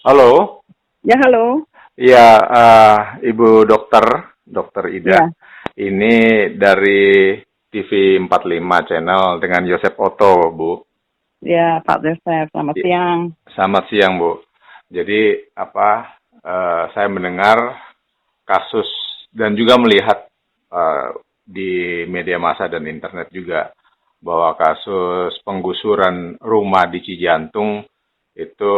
Halo, Ya, halo. ya Ibu Dokter Ida. Ya, Ini dari TV 45 channel dengan Yosep Oto, Bu. ya Pak Desef, selamat I- siang. Selamat siang, Bu. Jadi saya mendengar kasus dan juga melihat di media massa dan internet juga bahwa kasus penggusuran rumah di Cijantung itu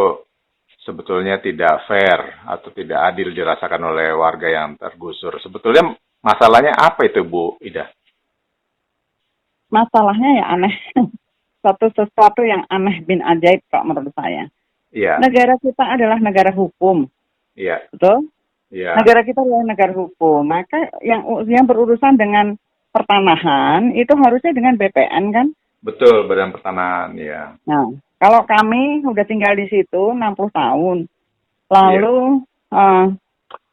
sebetulnya tidak fair atau tidak adil dirasakan oleh warga yang tergusur. Sebetulnya masalahnya apa itu, Bu Ida? Masalahnya ya aneh. Sesuatu yang aneh bin ajaib kalau menurut saya. Iya, Negara kita adalah negara hukum, iya, betul? iya, Negara kita adalah negara hukum. Maka yang berurusan dengan pertanahan itu harusnya dengan BPN kan? betul, Badan Pertanahan, ya, Nah, kalau kami udah tinggal di situ 60 tahun, iya, lalu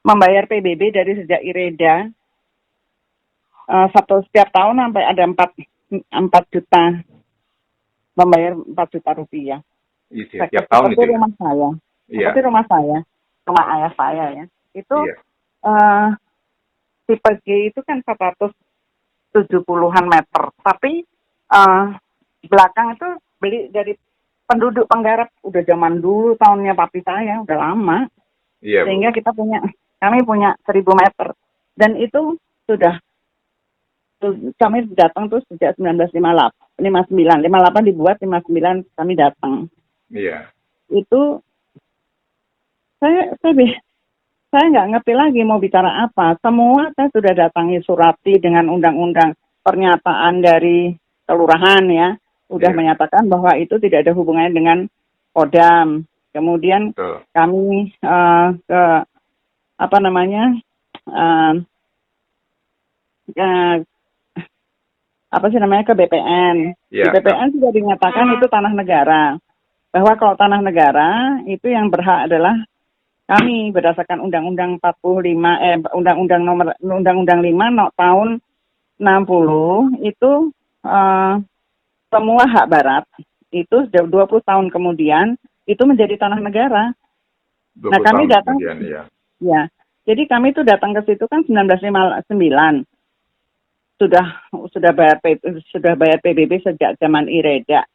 membayar PBB dari sejak IREDA setiap tahun sampai ada 4 juta, membayar 4 juta rupiah. iya, tiap tahun Seperti itu ya, rumah saya, iya, rumah ayah saya ya. Itu iya, eh, tipe G itu kan 470-an meter, tapi eh, belakang itu beli dari penduduk penggarap udah zaman dulu tahunnya papi saya, udah lama. iya, Bu, Sehingga kami punya 1.000 meter dan itu sudah kami datang tuh sejak 1958, 59 dibuat, 59 kami datang. iya, Itu saya saya saya nggak ngerti lagi mau bicara apa. Semua saya sudah datangi Surati dengan undang-undang pernyataan dari kelurahan ya, udah iya, menyatakan bahwa itu tidak ada hubungannya dengan Kodam. Kemudian betul, kami ke apa namanya eh, eh, apa sih namanya ke BPN. Di iya, BPN sudah dinyatakan itu tanah negara. Bahwa kalau tanah negara itu yang berhak adalah kami berdasarkan Undang-Undang 45 Undang-Undang 5 tahun 60 itu eh, semua hak barat itu sudah 20 tahun kemudian itu menjadi tanah negara. Nah, 20 kami tahun datang kemudian, ya, ya. Jadi kami itu datang ke situ kan 1959 sudah sudah bayar PBB sejak zaman IREDA. iya,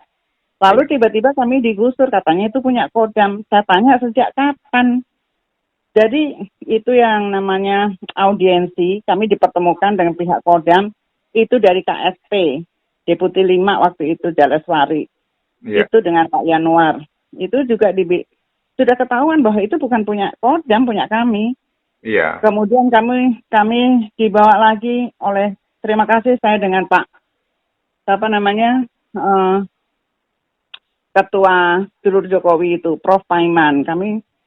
Lalu tiba-tiba kami digusur katanya itu punya Kodam. Saya tanya sejak kapan? Jadi itu yang namanya audiensi, kami dipertemukan dengan pihak Kodam, itu dari KSP, Deputi 5 waktu itu Jaleswari, iya, itu dengan Pak Yanuar. Itu juga sudah ketahuan bahwa itu bukan punya Kodam, punya kami. iya, Kemudian kami dibawa lagi oleh, terima kasih saya dengan Pak, apa namanya, eh, Ketua Dulur Jokowi itu, Prof. Paiman.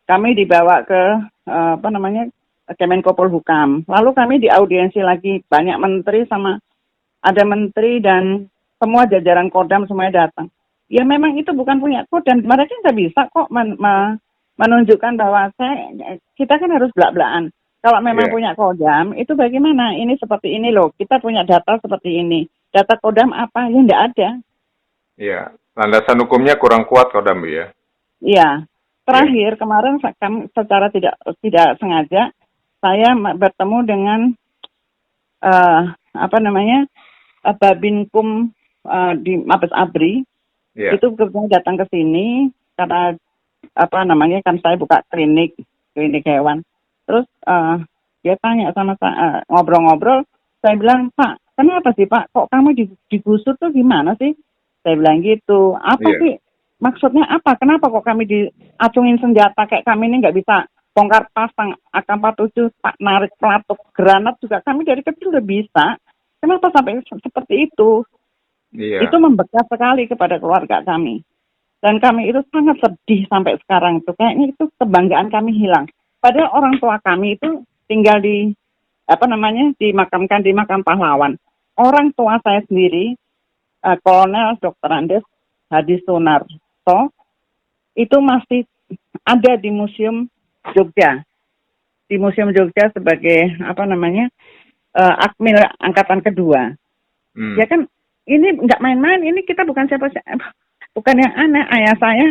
Kami dibawa ke apa namanya Kemenko Polhukam. Lalu kami diaudiensi lagi banyak menteri sama ada menteri dan semua jajaran Kodam semuanya datang. Ya memang itu bukan punya Kodam. Mereka nggak bisa kok menunjukkan bahwa kita kan harus belak-belakan. Kalau memang iya, punya Kodam, itu bagaimana? Ini seperti ini loh. Kita punya data seperti ini. Data Kodam apa? Ya nggak ada. iya. Landasan hukumnya kurang kuat, Kodam, Bu, ya, Iya. iya, Terakhir kemarin kami secara tidak sengaja saya bertemu dengan eh, apa namanya Babinkum di Mabes Abri iya, itu kebetulan datang ke sini karena apa namanya kan saya buka klinik hewan. Terus dia tanya sama saya ngobrol-ngobrol, saya bilang Pak, kenapa sih Pak? Kok kamu digusur tuh gimana sih? Saya bilang gitu. Apa iya, sih maksudnya apa? Kenapa kok kami diacungin senjata kayak kami ini nggak bisa bongkar pasang AK-47, Pak narik pelatuk granat juga kami dari kecil udah bisa. Kenapa sampai seperti itu? Itu iya, membekas sekali kepada keluarga kami. Dan kami itu sangat sedih sampai sekarang itu. Kayaknya itu kebanggaan kami hilang. Padahal orang tua kami itu tinggal di apa namanya dimakamkan di makam pahlawan. Orang tua saya sendiri, Kolonel Dr. Andes Hadi Sunarto, itu masih ada di Museum Jogja. di Museum Jogja sebagai apa namanya Akmil angkatan kedua. Ya kan ini nggak main-main, ini kita bukan siapa-siapa, bukan yang aneh. Ayah saya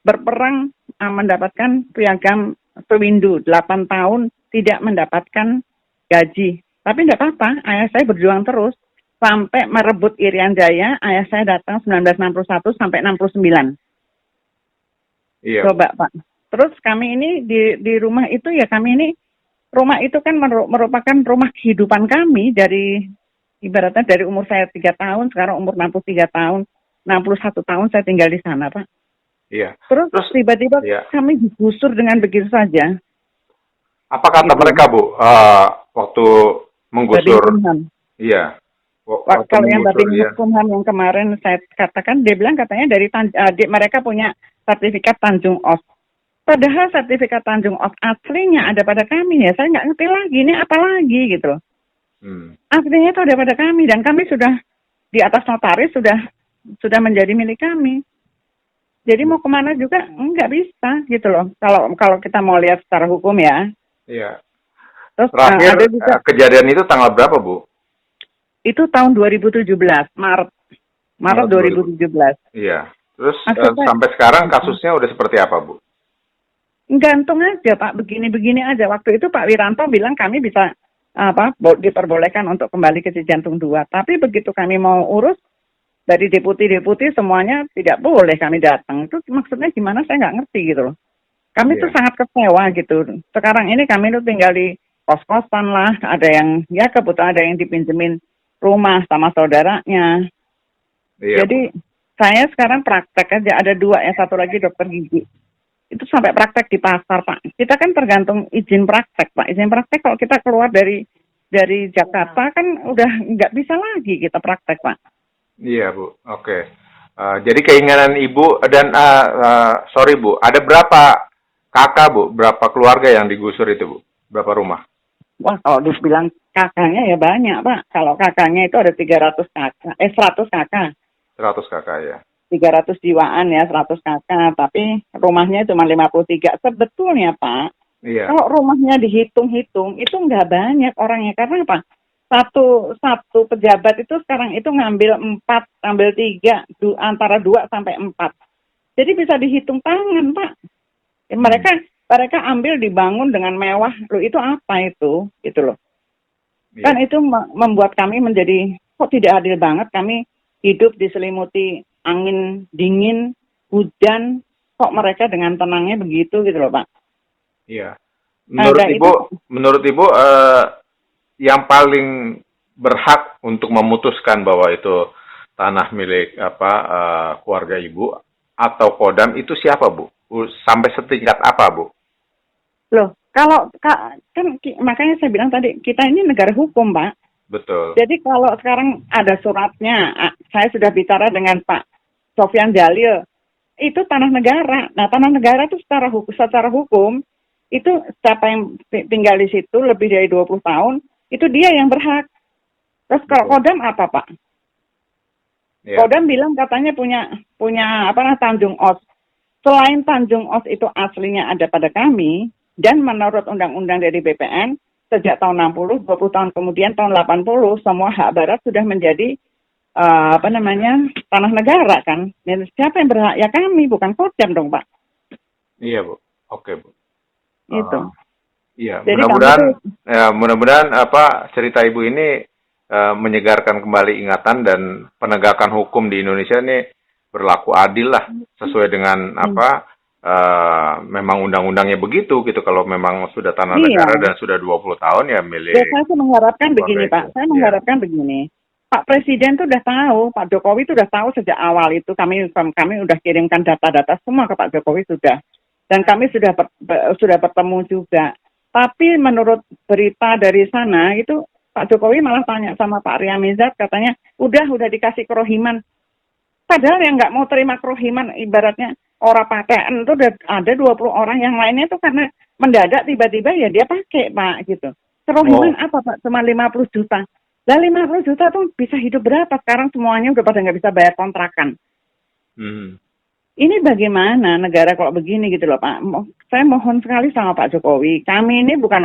berperang mendapatkan piagam Sewindu 8 tahun tidak mendapatkan gaji. Tapi tidak apa-apa, ayah saya berjuang terus sampai merebut Irian Jaya. Ayah saya datang 1961 sampai 69. Iya. Coba Pak. Terus kami ini di rumah itu ya kami ini, rumah itu kan merupakan rumah kehidupan kami dari ibaratnya dari umur saya 3 tahun, sekarang umur 63 tahun, 61 tahun saya tinggal di sana, Pak. Iya. Terus tiba-tiba kami digusur dengan begitu saja. Apa kata mereka, Bu, waktu menggusur? Iya. Kalau yang Babin Hukumham yang kemarin saya katakan, dia bilang katanya dari mereka punya sertifikat Tanjung Os. Padahal sertifikat Tanjung Os aslinya ada pada kami ya. Saya nggak ngerti lagi ini apa lagi gitu loh. Aslinya itu ada pada kami dan kami sudah di atas notaris sudah menjadi milik kami. Jadi mau kemana juga nggak bisa gitu loh. Kalau kita mau lihat secara hukum ya. Iya. Terus terakhir kejadian itu tanggal berapa, Bu? Itu tahun 2017 Maret 2017. Iya. Terus sampai sekarang kasusnya udah seperti apa, Bu? Gantung aja Pak, begini-begini aja. Waktu itu Pak Wiranto bilang kami bisa diperbolehkan untuk kembali ke Cijantung 2. Tapi begitu kami mau urus dari deputi-deputi semuanya tidak boleh kami datang. Itu maksudnya gimana saya nggak ngerti gitu loh. Kami tuh sangat kecewa gitu. Sekarang ini kami tuh tinggal di kos-kosan lah. Ada yang ya kebetulan ada yang dipinjemin rumah sama saudaranya. Iya, jadi saya sekarang praktek aja. Ada 2, satu lagi dokter gigi. Itu sampai praktek di pasar, Pak. Kita kan tergantung izin praktek, Pak. Izin praktek kalau kita keluar dari Jakarta kan udah nggak bisa lagi kita praktek, Pak. Iya, Bu. Oke. Jadi keinginan Ibu dan sorry, Bu, ada berapa kakak, Bu? Berapa keluarga yang digusur itu, Bu? Berapa rumah? Wah, kalau dibilang kakaknya ya banyak, Pak. Kalau kakaknya itu ada 300 kakak, 100 kakak. 100 kakak ya. 300 jiwaan ya, 100 kakak, tapi rumahnya cuma 53. Sebetulnya Pak, kalau rumahnya dihitung-hitung, itu nggak banyak orangnya. Karena apa? Satu pejabat itu sekarang itu ngambil 4, ngambil 3, antara 2 sampai 4. Jadi bisa dihitung tangan, Pak. Mereka ambil dibangun dengan mewah. Loh, itu apa itu? Gitu loh. Kan itu membuat kami menjadi, kok tidak adil banget kami hidup diselimuti angin dingin, hujan, kok mereka dengan tenangnya begitu gitu loh, Pak. Iya. Menurut Ibu yang paling berhak untuk memutuskan bahwa itu tanah milik keluarga Ibu atau Kodam itu siapa, Bu? Sampai setingkat apa, Bu? Loh, kan makanya saya bilang tadi kita ini negara hukum, Pak. Betul. Jadi kalau sekarang ada suratnya, saya sudah bicara dengan Pak Sofyan Jalil, itu tanah negara. Nah, tanah negara itu secara hukum itu siapa yang tinggal di situ lebih dari 20 tahun, itu dia yang berhak. Terus kalau Kodam apa, Pak? Yeah. Kodam bilang katanya punya Tanjung Os. Selain Tanjung Os itu aslinya ada pada kami, dan menurut undang-undang dari BPN, sejak tahun 60, 20 tahun kemudian tahun 80, semua hak barat sudah menjadi tanah negara kan. Dan siapa yang berhak? Ya kami, bukan Kodam dong, Pak. Iya, Bu. Oke, Bu. Itu. Iya, mudah-mudahan cerita Ibu ini menyegarkan kembali ingatan dan penegakan hukum di Indonesia ini berlaku adil lah, sesuai dengan memang undang-undangnya begitu gitu. Kalau memang sudah tanah negara dan sudah 20 tahun ya milik. Ya, saya mengharapkan begini, Pak. Saya mengharapkan begini. Pak Presiden tuh udah tahu, Pak Jokowi tuh udah tahu sejak awal itu kami udah kirimkan data-data semua ke Pak Jokowi sudah. Dan kami sudah bertemu juga. Tapi menurut berita dari sana itu Pak Jokowi malah tanya sama Pak Riamizat, katanya udah dikasih kerohiman. Padahal yang nggak mau terima kerohiman ibaratnya orang pakaian itu udah ada 20 orang, yang lainnya itu karena mendadak tiba-tiba ya dia pakai, Pak, gitu. Kerohiman apa, Pak? Cuma 50 juta. Lah 50 juta tuh bisa hidup berapa? Sekarang semuanya udah pada nggak bisa bayar kontrakan. ini bagaimana negara kalau begini gitu loh Pak. Saya mohon sekali sama Pak Jokowi. Kami ini bukan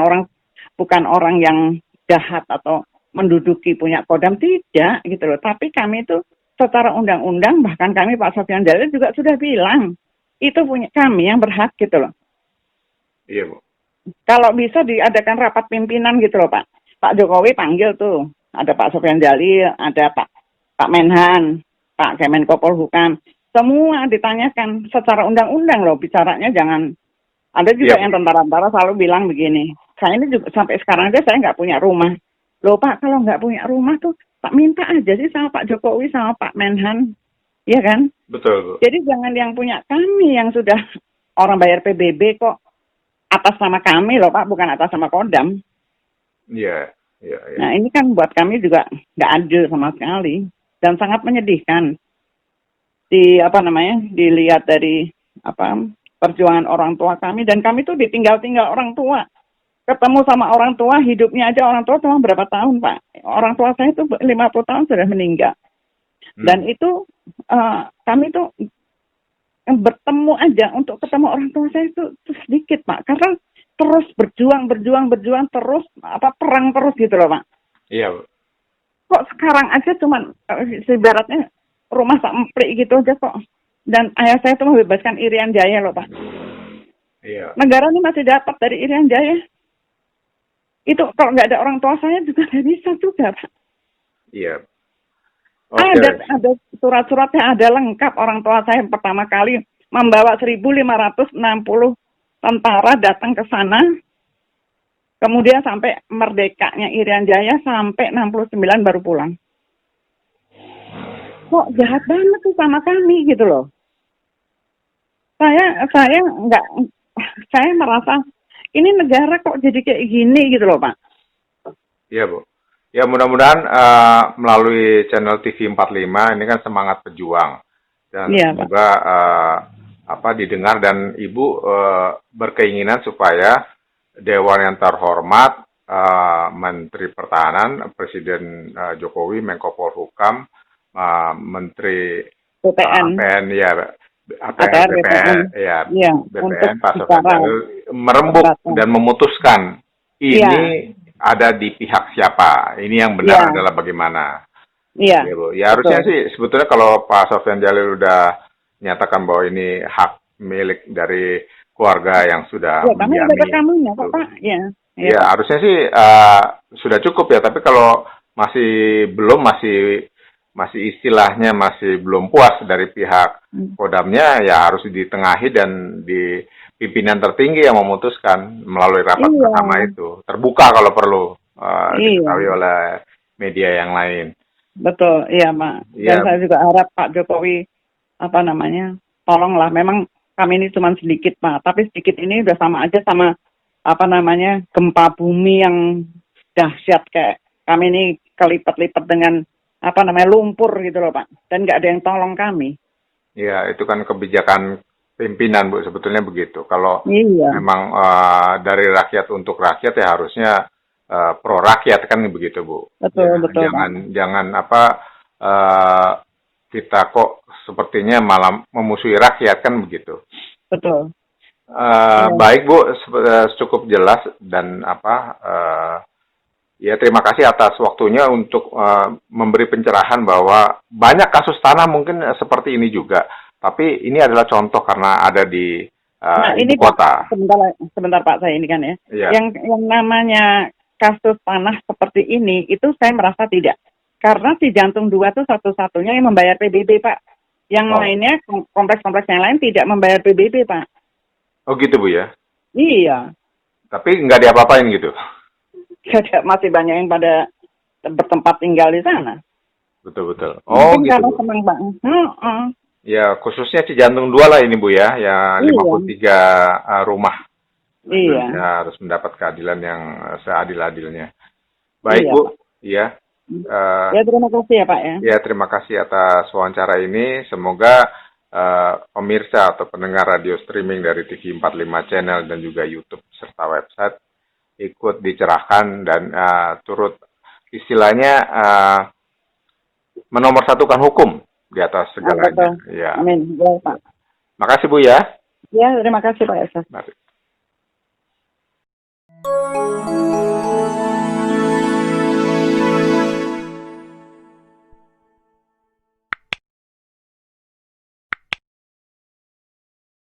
orang yang jahat atau menduduki punya kodam, tidak gitu loh. Tapi kami itu secara undang-undang, bahkan kami Pak Sofyan Jalil juga sudah bilang itu punya kami yang berhak gitu loh. Iya, Bu. Kalau bisa diadakan rapat pimpinan gitu loh Pak. Pak Jokowi panggil tuh, ada Pak Sofyan Jalil, ada Pak Menhan, Pak Kemenko Polhukam, semua ditanyakan secara undang-undang loh, bicaranya jangan. Ada juga Iya, yang Bu. tentara-tentara selalu bilang begini, saya ini juga sampai sekarang aja saya nggak punya rumah. Loh Pak, kalau nggak punya rumah tuh Pak minta aja sih sama Pak Jokowi sama Pak Menhan, ya kan? Betul, Bu. Jadi jangan yang punya kami yang sudah orang bayar PBB kok atas nama kami loh Pak, bukan atas nama Kodam. Iya, iya, iya. Nah ini kan buat kami juga nggak adil sama sekali dan sangat menyedihkan. Dilihat dari perjuangan orang tua kami, dan kami tuh ditinggal-tinggal orang tua. Ketemu sama orang tua, hidupnya aja orang tua cuma berapa tahun Pak. Orang tua saya itu 50 tahun sudah meninggal. Dan itu kami tuh bertemu aja untuk ketemu orang tua saya itu sedikit Pak. Karena terus berjuang terus perang terus gitu loh Pak. Iya, Bu. Kok sekarang aja cuman ibaratnya rumah semplik gitu aja kok. Dan ayah saya tuh membebaskan Irian Jaya loh Pak. Iya. Negara ini masih dapat dari Irian Jaya. Itu kalau nggak ada orang tua saya juga nggak bisa juga Pak. Iya. Oke. Ada surat-suratnya, ada lengkap. Orang tua saya pertama kali membawa 1.560 tentara datang ke sana. Kemudian sampai merdekanya Irian Jaya sampai 69 baru pulang. Kok jahat banget tuh sama kami gitu loh. Saya merasa ini negara kok jadi kayak gini gitu loh Pak. Iya, Bu. Ya, mudah-mudahan melalui channel TV 45 ini kan semangat pejuang, dan Iya, semoga didengar, dan Ibu berkeinginan supaya Dewan yang terhormat, Menteri Pertahanan, Presiden Jokowi, Menko Polhukam, Menteri PPN. APN, ya, ATR, BPN, ya, Iya, BPN, untuk Pak Sofyan bicara. Jalil merembuk dan memutuskan ini ada di pihak siapa, ini yang benar adalah bagaimana. Iya. Ya, Bu. Ya harusnya sih sebetulnya kalau Pak Sofyan Jalil udah nyatakan bahwa ini hak milik dari keluarga yang sudah kami ada rekamannya kok Pak. Ya. Ya harusnya sih sudah cukup ya, tapi kalau masih belum, masih istilahnya masih belum puas dari pihak Kodamnya, ya harus ditengahi dan di pimpinan tertinggi yang memutuskan melalui rapat bersama itu, terbuka kalau perlu diketahui oleh media yang lain. Betul, iya Pak. Dan saya juga harap Pak Jokowi tolonglah. Memang kami ini cuma sedikit Pak, tapi sedikit ini udah sama aja sama gempa bumi yang dahsyat. Kayak kami ini kelipat-lipat dengan lumpur gitu loh Pak, dan nggak ada yang tolong kami. Iya, itu kan kebijakan pimpinan Bu, sebetulnya begitu. Kalau memang dari rakyat untuk rakyat, ya harusnya pro rakyat kan begitu Bu. Betul, ya, betul. Jangan kita kok sepertinya malah memusuhi rakyat kan begitu. Betul. Baik Bu, cukup jelas, dan ya terima kasih atas waktunya untuk memberi pencerahan bahwa banyak kasus tanah mungkin seperti ini juga, tapi ini adalah contoh karena ada di ibu kota. Pak, sebentar Pak, saya ini kan ya. Yeah. Yang namanya kasus tanah seperti ini itu saya merasa tidak. Karena si Jantung 2 itu satu-satunya yang membayar PBB Pak. Yang lainnya, kompleks-kompleks yang lain tidak membayar PBB Pak. Oh gitu Bu ya? Iya. Tapi nggak diapa-apain gitu? Masih banyak yang pada bertempat tinggal di sana. Betul-betul. Oh mungkin gitu. Karena senang banget. Ya khususnya Cijantung 2 lah ini Bu ya, ya 53 rumah. Iya. Ya, harus mendapat keadilan yang seadil-adilnya. Baik Bu, ya. Ya terima kasih ya Pak ya. Ya terima kasih atas wawancara ini. Semoga pemirsa atau pendengar radio streaming dari TV 45 Channel dan juga YouTube serta website ikut dicerahkan dan turut istilahnya menomorsatukan hukum di atas segalanya. Ya. Amin. Ya, Pak. Makasih Bu ya. Ya, terima kasih Pak Esa. Mari.